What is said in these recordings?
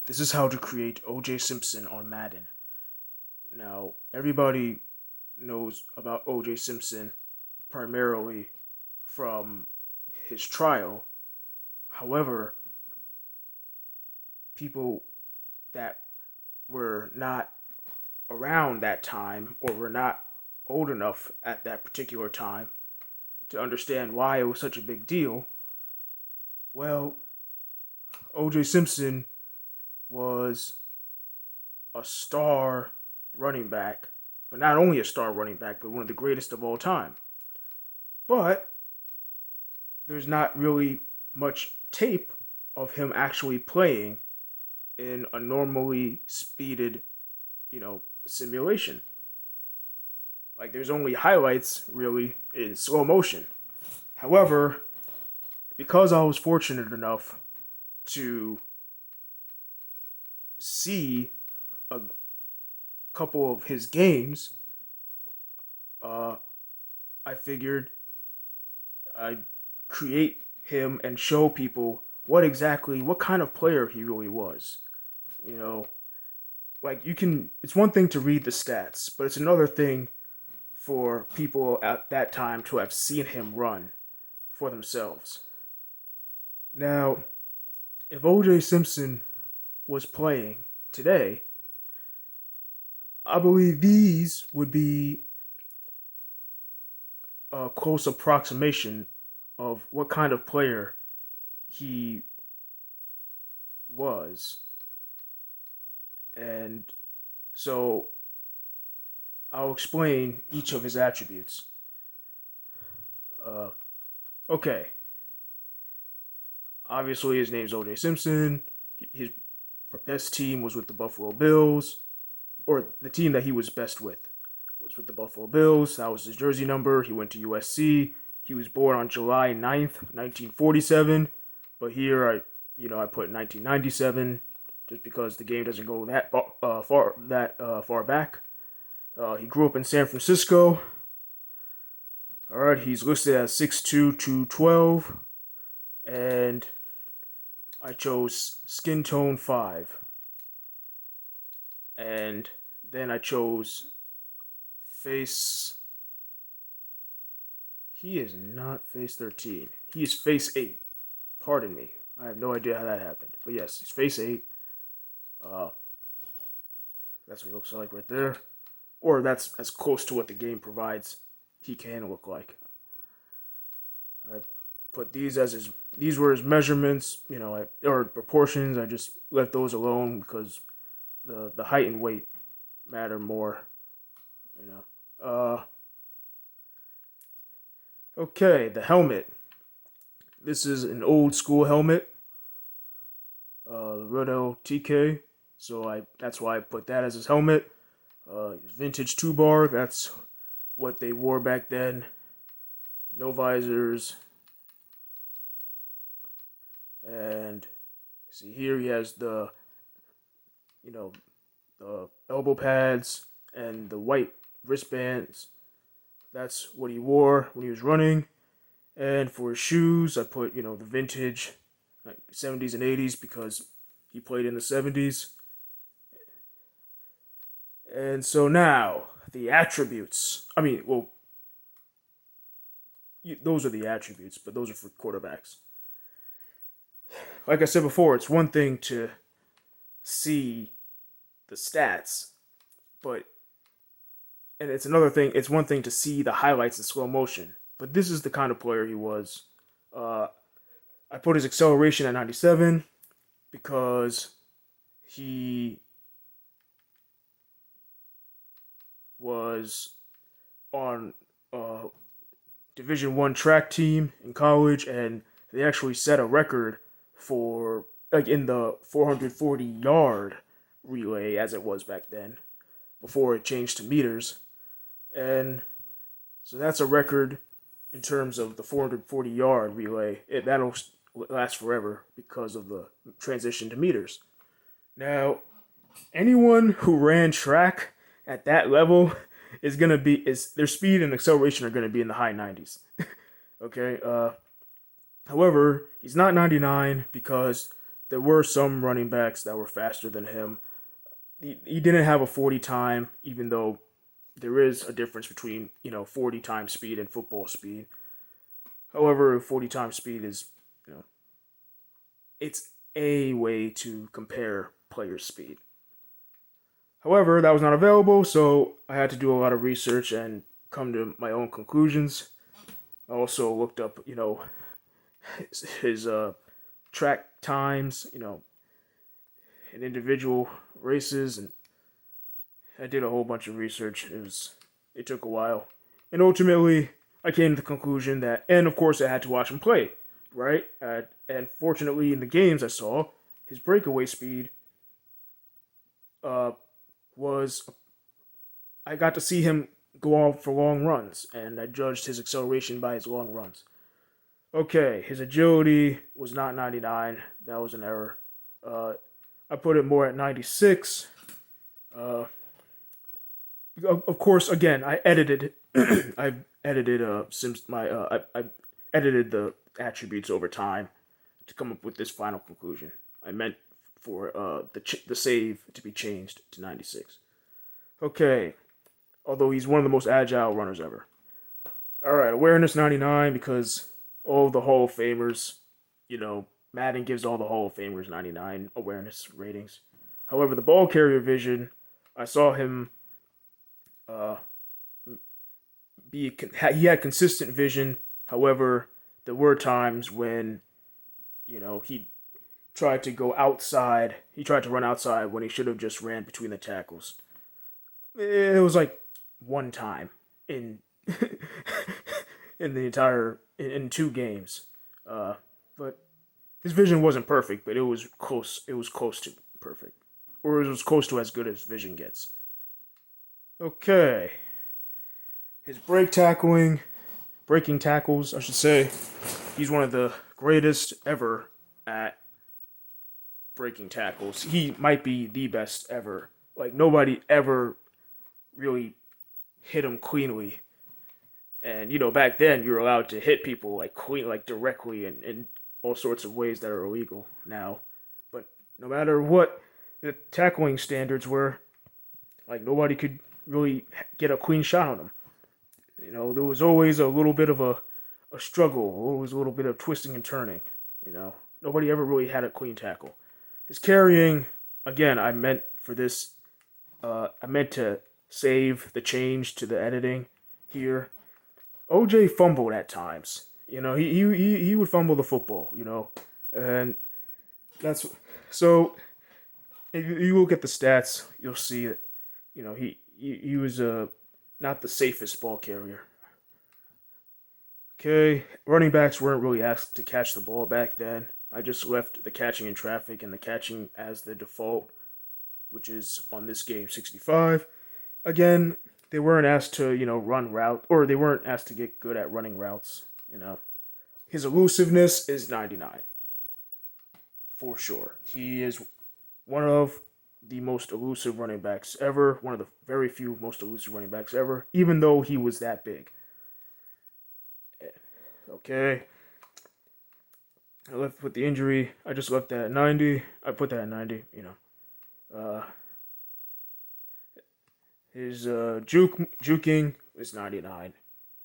This is how to create OJ Simpson on Madden. Now, everybody knows about OJ Simpson primarily from his trial. However, people that were not around that time or were not old enough at that particular time to understand why it was such a big deal, well, OJ Simpson was a star running back, but not only a star running back, but one of the greatest of all time. But there's not really much tape of him actually playing in a normally speeded, simulation. Like there's only highlights really in slow motion. However, because I was fortunate enough to see a couple of his games, I figured I'd create him and show people what kind of player he really was. You know, like it's one thing to read the stats, but it's another thing for people at that time to have seen him run for themselves. Now, if OJ Simpson was playing today, I believe these would be a close approximation of what kind of player he was. And so I'll explain each of his attributes. Uh, okay. Obviously, his name's OJ Simpson. His best team was with the Buffalo Bills, or the team that he was best with was with the Buffalo Bills. That was his jersey number. He went to USC. He was born on July 9th, 1947. But here I put 1997 just because the game doesn't go that far back. He grew up in San Francisco. All right, he's listed as 6'2", 212, and I chose skin tone 5. And then I chose face. He is not face 13. He is face 8. Pardon me. I have no idea how that happened. But yes, he's face 8. That's what he looks like right there. Or that's as close to what the game provides he can look like. I put these were his measurements, or proportions. I just left those alone because the height and weight matter more, Okay, the helmet. This is an old school helmet, the Rodo TK. So that's why I put that as his helmet. Vintage 2-bar. That's what they wore back then. No visors. And see here he has the elbow pads and the white wristbands. That's what he wore when he was running. And for his shoes, I put, the vintage 70s and 80s because he played in the 70s. And so now, the attributes. Those are the attributes, but those are for quarterbacks. Like I said before, it's one thing to see the stats, and it's one thing to see the highlights in slow motion, but this is the kind of player he was. I put his acceleration at 97 because he was on a Division I track team in college, and they actually set a record for in the 440-yard relay as it was back then, before it changed to meters. And so that's a record in terms of the 440-yard relay. That'll last forever because of the transition to meters. Now, anyone who ran track at that level their speed and acceleration are gonna be in the high 90s. Okay. However, he's not 99 because there were some running backs that were faster than him. He didn't have a 40 time, even though there is a difference between 40 time speed and football speed. However, 40 time speed is it's a way to compare players' speed. However, that was not available, so I had to do a lot of research and come to my own conclusions. I also looked up, his track times, in individual races, and I did a whole bunch of research. It took a while, and ultimately I came to the conclusion that, and of course I had to watch him play, right? And fortunately, in the games I saw, his breakaway speed was I got to see him go off for long runs, and I judged his acceleration by his long runs. Okay, his agility was not 99. That was an error. I put it more at 96. Of course, again, I edited. I edited I edited the attributes over time to come up with this final conclusion. I meant for the save to be changed to 96. Okay, although he's one of the most agile runners ever. All right, awareness 99 because all the Hall of Famers, Madden gives all the Hall of Famers 99 awareness ratings. However, the ball carrier vision, I saw him he had consistent vision. However, there were times when he tried to go outside. He tried to run outside when he should have just ran between the tackles. It was like one time in in the entire in 2 games. But his vision wasn't perfect, but it was close. It was close to perfect, or it was close to as good as vision gets. Okay, his breaking tackles, I should say. He's one of the greatest ever at breaking tackles. He might be the best ever. Like, nobody ever really hit him cleanly. And back then you were allowed to hit people like directly and in all sorts of ways that are illegal now. But no matter what the tackling standards were, like, nobody could really get a clean shot on him. There was always a little bit of a struggle, always a little bit of twisting and turning. Nobody ever really had a clean tackle. His carrying, again, I meant to save the change to the editing here. OJ fumbled at times. He would fumble the football. And that's so. If you look at the stats, you'll see that he was not the safest ball carrier. Okay, running backs weren't really asked to catch the ball back then. I just left the catching in traffic and the catching as the default, which is on this game 65. Again, they weren't asked to, run route, or they weren't asked to get good at running routes, His elusiveness is 99. For sure. He is one of the most elusive running backs ever, one of the very few most elusive running backs ever, even though he was that big. Okay. I left with the injury. I just left that at 90. I put that at 90, His juking is 99.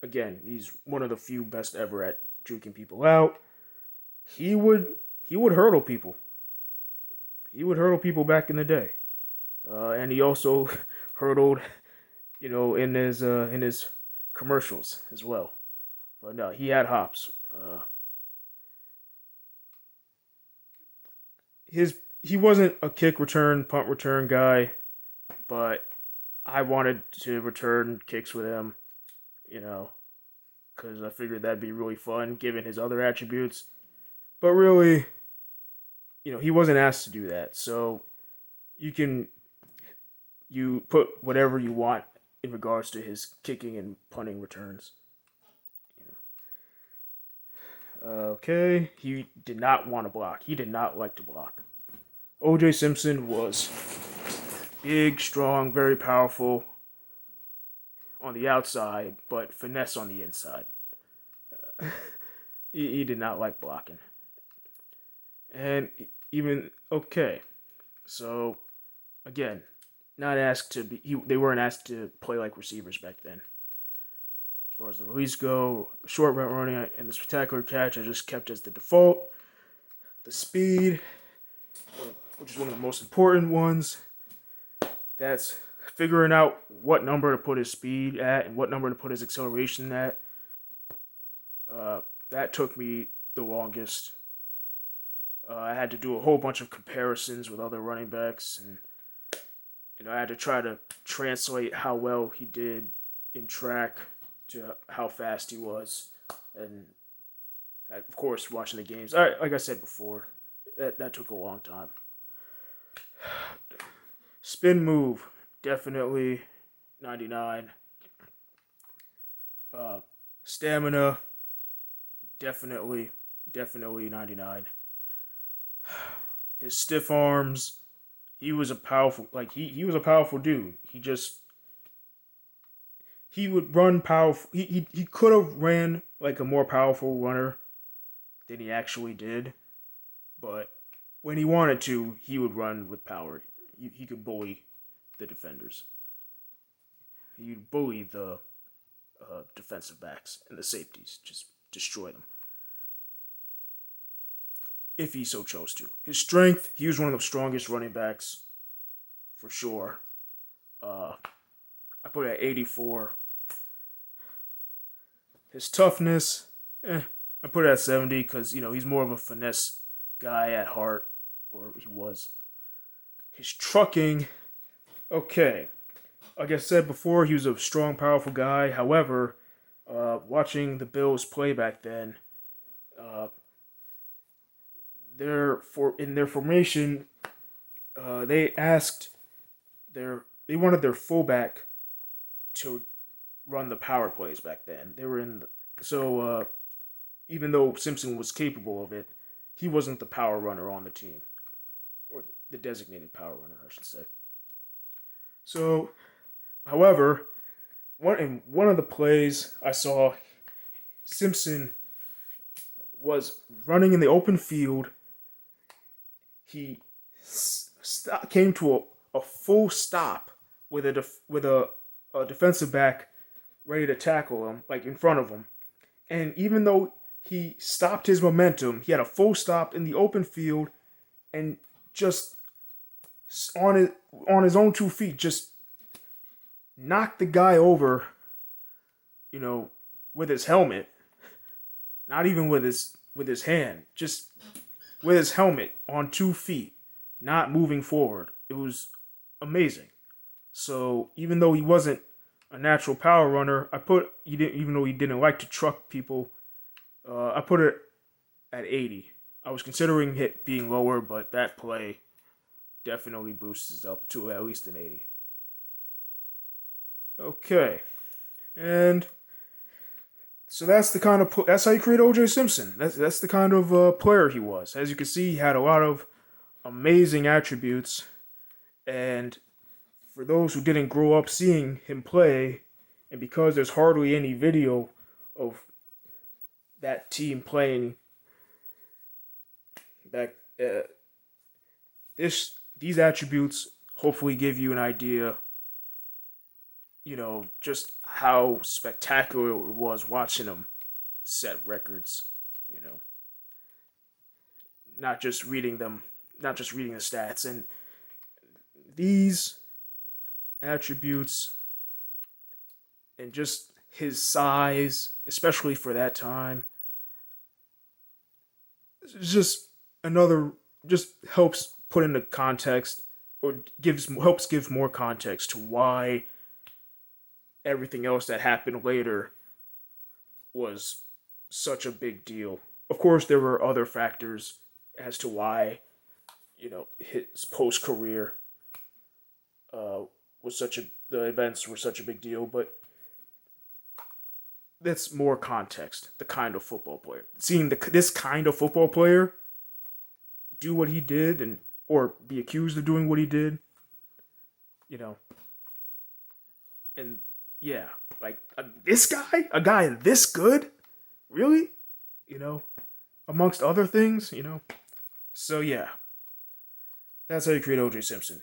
Again, he's one of the few best ever at juking people out. He would hurdle people. He would hurdle people back in the day, and he also hurdled, in his commercials as well. But no, he had hops. He wasn't a kick return, punt return guy, but I wanted to return kicks with him, because I figured that'd be really fun given his other attributes. But really, he wasn't asked to do that. So you put whatever you want in regards to his kicking and punting returns. Okay, he did not want to block. He did not like to block. OJ Simpson was big, strong, very powerful on the outside, but finesse on the inside. He did not like blocking. And even okay. So again, not asked to be. They weren't asked to play like receivers back then. As far as the release go, short route running and the spectacular catch, I just kept as the default. The speed, which is one of the most important ones. That's figuring out what number to put his speed at and what number to put his acceleration at. That took me the longest. I had to do a whole bunch of comparisons with other running backs, and I had to try to translate how well he did in track to how fast he was, and of course watching the games. Like I said before, that took a long time. Spin move, definitely 99. Stamina, definitely 99. His stiff arms, he was a powerful, he was a powerful dude. He would run powerful. He could have ran like a more powerful runner than he actually did, but when he wanted to, he would run with power. He could bully the defenders. He'd bully the defensive backs and the safeties, just destroy them if he so chose to. His strength, he was one of the strongest running backs for sure. I put it at 84. His toughness, I put it at 70 because he's more of a finesse guy at heart, or he was. His trucking, okay. Like I said before, he was a strong, powerful guy. However, watching the Bills play back then, in their formation, they wanted their fullback to run the power plays back then. They were even though Simpson was capable of it, he wasn't the power runner on the team, or the designated power runner, I should say. So, however, one of the plays I saw, Simpson was running in the open field. He came to a full stop with a defensive back ready to tackle him, like in front of him. And even though he stopped his momentum, he had a full stop in the open field, and just on his own 2 feet, just knocked the guy over, with his helmet. Not even with his hand, just with his helmet on 2 feet, not moving forward. It was amazing. So even though he wasn't a natural power runner, even though he didn't like to truck people, I put it at 80. I was considering it being lower, but that play definitely boosts it up to at least an 80. Okay, and so that's how you create OJ Simpson. That's the kind of player he was. As you can see, he had a lot of amazing attributes, and for those who didn't grow up seeing him play, and because there's hardly any video of that team playing back, these attributes hopefully give you an idea, just how spectacular it was watching him set records, not just reading the stats. And these attributes and just his size, especially for that time, just helps put into context, or helps give more context to why everything else that happened later was such a big deal. Of course, there were other factors as to why, his post-career the events were such a big deal, but that's more context. The kind of football player, seeing this kind of football player do what he did, or be accused of doing what he did, and yeah, like a guy this good, really, amongst other things, So yeah, That's how you create OJ Simpson.